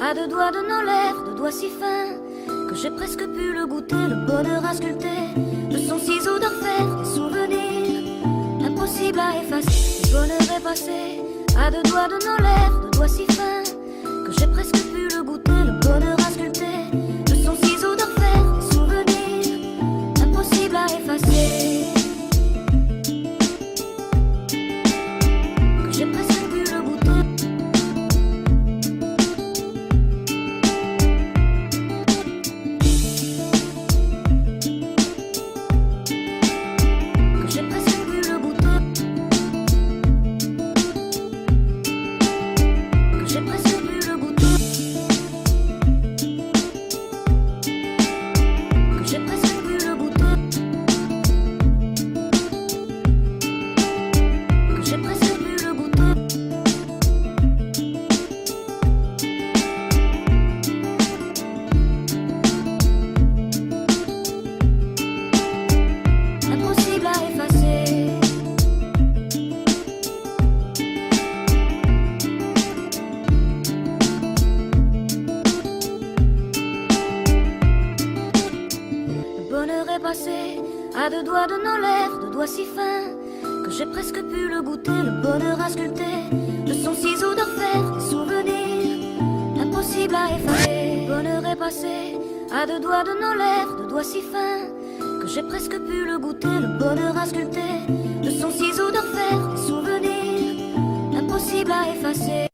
à deux doigts de nos lèvres, deux doigts si fins que j'ai presque pu le goûter, le bonheur à sculpter de son ciseau d'orfèvre, des souvenirs impossibles à effacer. Le bonheur est passé à deux doigts de nos lèvres, deux doigts si fins que j'ai presque pu le goûter, le bonheur à sculpter de son ciseau d'orfèvre, des souvenirs impossibles à effacer. Que j'ai presque pu le goûter. Que j'ai presque pu le goûter. Que j'ai presque pu le goûter. Que j'ai presque pu le goûter. Que j'ai presque pu le goûter. Impossible à effacer. Le bonheur est passé à deux doigts de nos lèvres, deux doigts si fins que j'ai presque pu le goûter, le bonheur à sculpter de son ciseau d'orfèvre, des souvenirs impossibles à effacer. Le bonheur est passé à deux doigts de nos lèvres, deux doigts si fins que j'ai presque pu le goûter, le bonheur à sculpter de son ciseau d'orfèvre, des souvenirs impossibles à effacer.